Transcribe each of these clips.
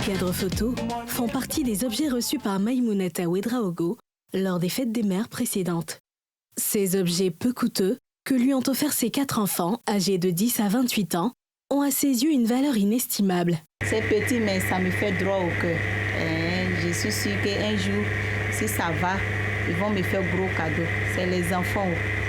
cadres photos font partie des objets reçus par Maïmounata Ouedraogo lors des fêtes des mères précédentes. Ces objets peu coûteux, que lui ont offerts ses 4 enfants, âgés de 10 à 28 ans, ont à ses yeux une valeur inestimable. C'est petit, mais ça me fait droit au cœur. Je suis sûre qu'un jour, si ça va, ils vont me faire gros cadeaux. C'est les enfants.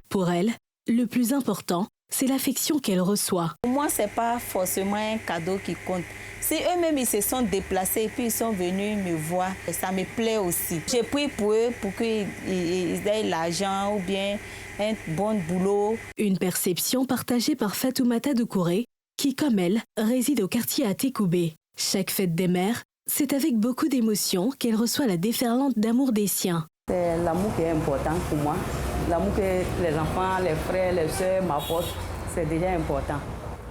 Pour elle, le plus important, c'est l'affection qu'elle reçoit. Pour moi, ce n'est pas forcément un cadeau qui compte. Si eux-mêmes ils se sont déplacés et puis ils sont venus me voir, ça me plaît aussi. J'ai pris pour eux pour qu'ils aient l'argent ou bien un bon boulot. Une perception partagée par Fatoumata Doucouré, qui, comme elle, réside au quartier à Tékoubé. Chaque fête des mères, c'est avec beaucoup d'émotion qu'elle reçoit la déferlante d'amour des siens. C'est l'amour qui est important pour moi. L'amour que les enfants, les frères, les sœurs m'apportent, c'est déjà important.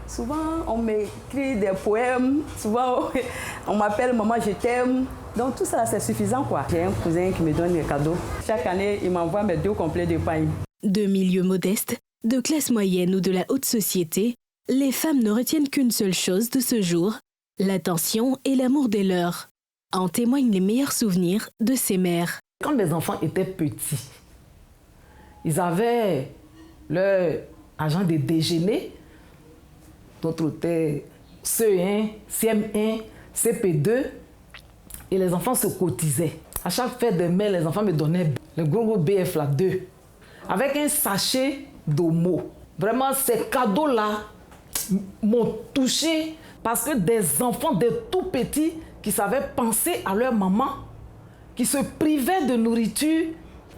Souvent, on m'écrit des poèmes, souvent, on m'appelle « Maman, je t'aime ». Donc tout ça, c'est suffisant, quoi. J'ai un cousin qui me donne des cadeaux. Chaque année, il m'envoie mes 2 complets de paille. De milieux modestes, de classe moyenne ou de la haute société, les femmes ne retiennent qu'une seule chose de ce jour, l'attention et l'amour des leurs. En témoignent les meilleurs souvenirs de ces mères. Quand les enfants étaient petits, ils avaient leur argent de déjeuner, d'autres étaient CE1, CM1, CP2, et les enfants se cotisaient. À chaque fête des mères, les enfants me donnaient le gros BF là, 2, avec un sachet d'Omo. Vraiment, ces cadeaux-là m'ont touché parce que des enfants, des tout petits, qui savaient penser à leur maman, qui se privaient de nourriture,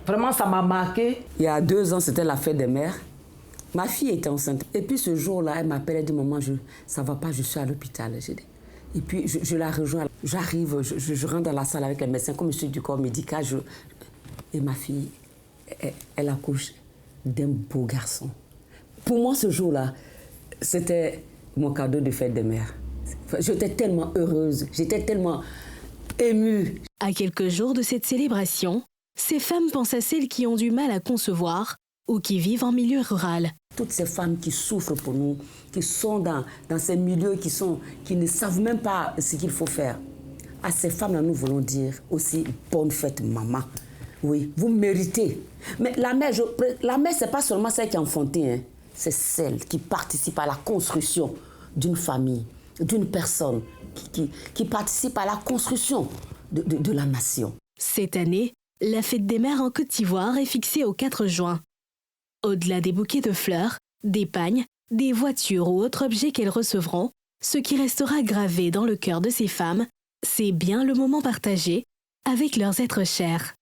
vraiment, ça m'a marqué. Il y a 2 ans, c'était la fête des mères. Ma fille était enceinte. Et puis ce jour-là, elle m'appelle, elle dit « Maman, ça ne va pas, je suis à l'hôpital. » Et puis je la rejoins. J'arrive, je rentre dans la salle avec les médecins, comme je suis du corps médical. Et ma fille, elle accouche d'un beau garçon. Pour moi, ce jour-là, c'était mon cadeau de fête des mères. J'étais tellement heureuse, j'étais tellement émue. À quelques jours de cette célébration, ces femmes pensent à celles qui ont du mal à concevoir ou qui vivent en milieu rural. Toutes ces femmes qui souffrent pour nous, qui sont dans ces milieux, qui ne savent même pas ce qu'il faut faire. À ces femmes-là, nous voulons dire aussi bonne fête, maman. Oui, vous méritez. Mais la mère, ce n'est pas seulement celle qui a enfanté, hein. C'est celle qui participe à la construction d'une famille, d'une personne, qui participe à la construction de la nation. Cette année, la fête des mères en Côte d'Ivoire est fixée au 4 juin. Au-delà des bouquets de fleurs, des pagnes, des voitures ou autres objets qu'elles recevront, ce qui restera gravé dans le cœur de ces femmes, c'est bien le moment partagé avec leurs êtres chers.